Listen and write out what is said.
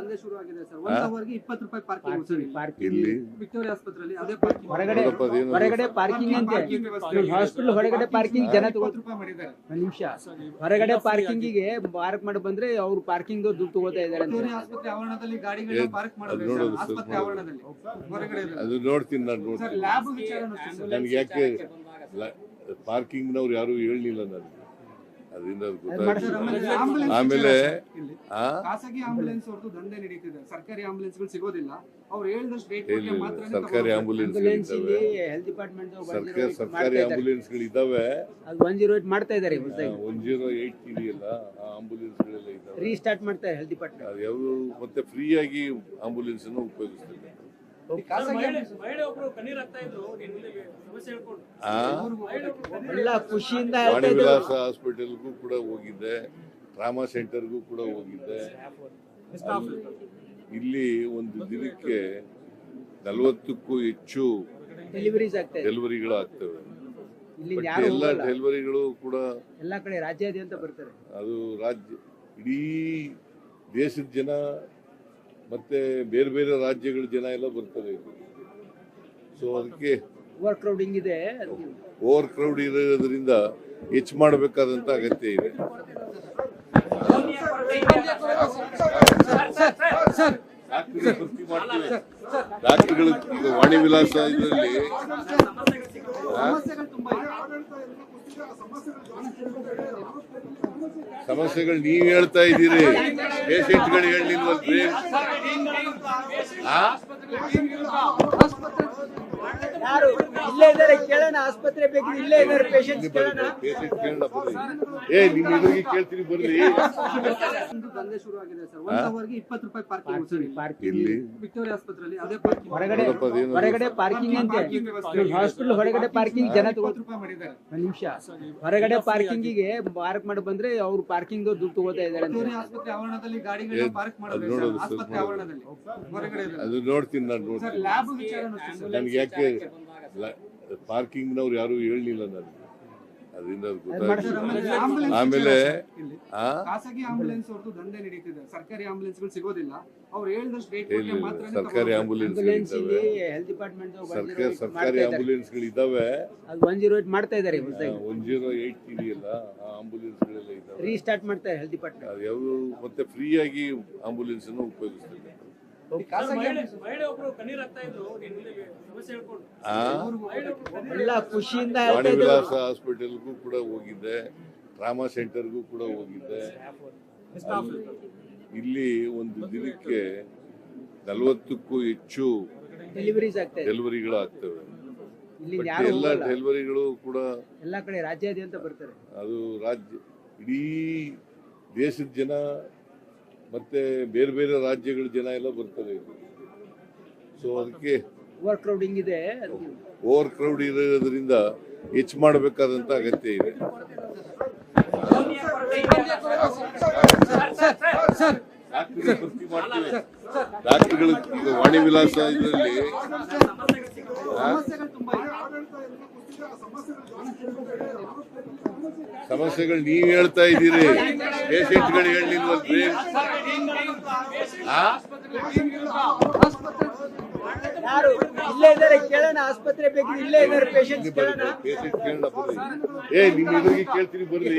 ದಂಧೆ ಶುರು ಆಗಿದೆ ಸರ್. 1 ಅವರ್ಗೆ 20 ರೂಪಾಯಿ ಪಾರ್ಕಿಂಗ್ ಸರ್. ಇಲ್ಲಿ ವಿಕ್ಟೋರಿಯಾ ಆಸ್ಪತ್ರೆಯಲ್ಲಿ ಅದೇ ಪಾರ್ಕಿಂಗ್ ಹೊರಗಡೆ ಪಾರ್ಕಿಂಗ್ ಅಂತೆ ಹಾಸ್ಪಿಟಲ್ ಹೊರಗಡೆ ಪಾರ್ಕಿಂಗ್ ಜನ 20 ರೂಪಾಯಿ ಮಾಡಿದ್ದಾರೆ. ಒಂದ್ ನಿಮಿಷ ಹೊರಗಡೆ ಪಾರ್ಕಿಂಗಿಗೆ ಪಾರ್ಕ್ ಮಾಡಿ ಬಂದ್ರೆ ಅವ್ರು ಪಾರ್ಕಿಂಗ್ ದುಡ್ಡು ತಗೋತಾ ಇದಾರೆ ಅಂತ. ವಿಕ್ಟೋರಿಯಾ ಆಸ್ಪತ್ರೆ ಆವರಣದಲ್ಲಿ ಗಾಡಿಗಳನ್ನ ಪಾರ್ಕ್ ಮಾಡಿದ್ರೆ ಸರ್, ಆಸ್ಪತ್ರೆ ಆವರಣದಲ್ಲಿ ಹೊರಗಡೆ ಇಲ್ಲ. ಅದು ನೋಡ್ತೀನಿ ನಾನು ಸರ್ ಲ್ಯಾಬ್ ವಿಚಾರನೂ ಅಷ್ಟೇ ಸರ್. ನನ್ಗೆ ಯಾಕೆ ಪಾರ್ಕಿಂಗ್ನವ್ರು ಯಾರು ಹೇಳಲಿಲ್ಲ ನನಗೆ, ಅದರಿಂದ ಅದು ಗೊತ್ತಾಯ್ತು. ಆಮೇಲೆ ಖಾಸಗಿ ಆಂಬುಲೆನ್ಸ್ ಅವ್ರದ್ದು ದಂಧೆ ನಡೀತಿದೆ. ಸರ್ಕಾರಿ ಆಂಬುಲೆನ್ಸ್ ಗಳು ಸಿಗೋದಿಲ್ಲ. ಅವ್ರು ಹೇಳಿದಷ್ಟು ರೇಟ್ ಮಾತ್ರ ಸರ್ಕಾರಿ ಆಂಬುಲೆನ್ಸ್ ಹೆಲ್ತ್ ಡಿಪಾರ್ಟ್ಮೆಂಟ್ ಸರ್ಕಾರಿ ಆಂಬುಲೆನ್ಸ್ ಗಳಿದಾವೆ. ಅದು 108 ಮಾಡ್ತಾ ಇದಾರೆ. 108 ಇದೆಯಲ್ಲ, ಆ ಆಂಬುಲೆನ್ಸ್ ಗಳೆಲ್ಲ ಇದಾವೆ. ರೀಸ್ಟಾರ್ಟ್ ಮಾಡ್ತಾರೆ ಹೆಲ್ತ್ ಡಿಪಾರ್ಟ್ಮೆಂಟ್. ಅದು ಯಾವುದು ಮತ್ತೆ ಫ್ರೀ ಆಗಿ ಆಂಬುಲೆನ್ಸ್ ಅನ್ನು ಉಪಯೋಗಿಸ್ತಾರೆ. ಎಲ್ಲ ಖುಷಿಯಿಂದ ವಾಣಿ ವಿಲಾಸ ಹಾಸ್ಪಿಟಲ್ಗೂ ಕೂಡ ಹೋಗಿದ್ದೆ, ಟ್ರಾಮಾ ಸೆಂಟರ್ಗೂ ಕೂಡ ಹೋಗಿದ್ದೆ. ಇಲ್ಲಿ ಒಂದು ದಿನಕ್ಕೆ 40ಕ್ಕೂ ಹೆಚ್ಚು ಡೆಲಿವರಿಗಳಾಗ್ತವೆ. ಎಲ್ಲ ಡೆಲಿವರಿಗಳು ಕೂಡ ಎಲ್ಲ ಕಡೆ ರಾಜ್ಯಾದ್ಯಂತ ಬರ್ತಾರೆ. ಅದು ಇಡೀ ದೇಶದ ಜನ ಮತ್ತೆ ಬೇರೆ ಬೇರೆ ರಾಜ್ಯಗಳ ಜನ ಎಲ್ಲ ಬರ್ತಾರೆ. ಸೊ ಅದಕ್ಕೆ ಓವರ್ ಕ್ರೌಡಿಂಗ್ ಇದೆ. ಓವರ್ ಕ್ರೌಡ್ ಇರೋದ್ರಿಂದ ಹೆಚ್ಚು ಮಾಡಬೇಕಾದಂತ ಅಗತ್ಯ ಇದೆ. ಡಾಕ್ಟರ್ಗಳು ಈಗ ವಾಣಿ ವಿಲಾಸ ಇದರಲ್ಲಿ ಸಮಸ್ಯೆಗಳು ನೀವ್ ಹೇಳ್ತಾ ಇದ್ದೀರಿ, ಪೇಷಂಟ್ಗಳು ಹೇಳಿಲ್ವಲ್ರಿ? ಯಾರು ಇಲ್ಲೇ ಇದ್ದಾರೆ ಕೇಳೋಣ. ಆಸ್ಪತ್ರೆ ಬೇಕು, ಇಲ್ಲೇ ಇದ್ದಾರೆ ಪೇಷಂಟ್ ಕೇಳೋಣ. ನಿಮ್ ಎದುರಿಗೆ ಕೇಳ್ತೀನಿ ಬರ್ರಿ. ದಂಧೆ ಶುರು ಆಗಿದೆ ಸರ್. 1 ಅವರ್ಗೆ 20 ರೂಪಾಯಿ ಪಾರ್ಕಿಂಗ್ ಸರ್. ಇಲ್ಲಿ ವಿಕ್ಟೋರಿಯಾ ಆಸ್ಪತ್ರೆಯಲ್ಲಿ ಅದೇ ಪಾರ್ಕಿಂಗ್ ಹೊರಗಡೆ ಪಾರ್ಕಿಂಗ್ ಅಂತೆ ಹಾಸ್ಪಿಟಲ್ ಹೊರಗಡೆ ಪಾರ್ಕಿಂಗ್ ಜನ 20 ರೂಪಾಯಿ ಮಾಡಿದ್ದಾರೆ. ಒಂದ್ ನಿಮಿಷ ಹೊರಗಡೆ ಪಾರ್ಕಿಂಗಿಗೆ ಪಾರ್ಕ್ ಮಾಡಿ ಬಂದ್ರೆ ಅವ್ರು ಪಾರ್ಕಿಂಗ್ ದುಡ್ಡು ತಗೋತಾ ಇದಾರೆ ಅಂತ. ವಿಕ್ಟೋರಿಯಾ ಆಸ್ಪತ್ರೆ ಆವರಣದಲ್ಲಿ ಗಾಡಿಗಳನ್ನ ಪಾರ್ಕ್ ಮಾಡಿದ್ರೆ ಸರ್, ಆಸ್ಪತ್ರೆ ಆವರಣದಲ್ಲಿ ಹೊರಗಡೆ ಇಲ್ಲ. ಅದು ನೋಡ್ತೀನಿ ನಾನು. ಸರ್ ಲ್ಯಾಬ್ ವಿಚಾರನೂ ಅಷ್ಟೇ ಸರ್. ನನ್ಗೆ ಯಾಕೆ ಪಾರ್ಕಿಂಗ್ನವ್ರು ಯಾರು ಹೇಳಲಿಲ್ಲ ನನಗೆ, ಅದರಿಂದ ಅದು ಗೊತ್ತಾಯ್ತು. ಆಮೇಲೆ ಖಾಸಗಿ ಆಂಬುಲೆನ್ಸ್ ಅವ್ರದ್ದು ದಂಧೆ ನಡೀತಿದೆ. ಸರ್ಕಾರಿ ಆಂಬುಲೆನ್ಸ್ ಗಳು ಸಿಗೋದಿಲ್ಲ. ಅವ್ರು ಹೇಳಿದಷ್ಟು ರೇಟ್ ಮಾತ್ರ ಸರ್ಕಾರಿ ಆಂಬುಲೆನ್ಸ್ ಗಳಿದಾವೆ. ಹೆಲ್ತ್ ಡಿಪಾರ್ಟ್ಮೆಂಟ್ ಸರ್ಕಾರಿ ಆಂಬುಲೆನ್ಸ್ ಗಳಿದಾವೆ. ಅದು 108 ಮಾಡ್ತಾ ಇದಾರೆ. 108 ಇದೆಯಲ್ಲ, ಆ ಆಂಬುಲೆನ್ಸ್ ಗಳೆಲ್ಲ ಇದಾವೆ. ರೀಸ್ಟಾರ್ಟ್ ಮಾಡ್ತಾರೆ ಹೆಲ್ತ್ ಡಿಪಾರ್ಟ್ಮೆಂಟ್. ಅದು ಯಾವುದು ಮತ್ತೆ ಫ್ರೀ ಆಗಿ ಆಂಬುಲೆನ್ಸ್ ಅನ್ನು ಉಪಯೋಗಿಸ್ತಾರೆ. ಎಲ್ಲ ಖುಷಿಯಿಂದ ವಾಣಿ ವಿಲಾಸ ಹಾಸ್ಪಿಟಲ್ಗೂ ಕೂಡ ಹೋಗಿದ್ದೆ, ಟ್ರಾಮಾ ಸೆಂಟರ್ಗೂ ಕೂಡ ಹೋಗಿದ್ದೆ. ಇಲ್ಲಿ ಒಂದು ದಿನಕ್ಕೆ 40ಕ್ಕೂ ಹೆಚ್ಚು ಡೆಲಿವರಿಗಳಾಗ್ತವೆ. ಎಲ್ಲ ಡೆಲಿವರಿಗಳು ಕೂಡ ಎಲ್ಲ ಕಡೆ ರಾಜ್ಯಾದ್ಯಂತ ಬರ್ತಾರೆ. ಅದು ಇಡೀ ದೇಶದ ಜನ ಮತ್ತೆ ಬೇರೆ ಬೇರೆ ರಾಜ್ಯಗಳ ಜನ ಎಲ್ಲ ಬರ್ತಾರೆ. ಸೊ ಅದಕ್ಕೆ ಓವರ್ ಕ್ರೌಡಿಂಗ್ ಇದೆ. ಓವರ್ ಕ್ರೌಡ್ ಇರೋದ್ರಿಂದ ಹೆಚ್ಚು ಮಾಡಬೇಕಾದಂತ ಅಗತ್ಯ ಇದೆ. ಡಾಕ್ಟರ್ಗಳು ಈಗ ವಾಣಿ ವಿಲಾಸ ಇದರಲ್ಲಿ ಸಮಸ್ಯೆಗಳು ನೀವ್ ಹೇಳ್ತಾ ಇದ್ದೀರಿ, ಪೇಷಂಟ್ಗಳು ಹೇಳಿಲ್ವಲ್ರಿ? ಯಾರು ಇಲ್ಲೇ ಇದ್ದಾರೆ ಕೇಳೋಣ. ಆಸ್ಪತ್ರೆ ಬೇಕು, ಇಲ್ಲೇ ಇದ್ದಾರೆ ಪೇಷಂಟ್ ಕೇಳೋಣ. ಪೇಷಂಟ್ ಕೇಳೋಣ ಬರ್ರಿ. ನಿಮ್ ಎದುರಿಗೆ ಕೇಳ್ತೀನಿ ಬರ್ರಿ.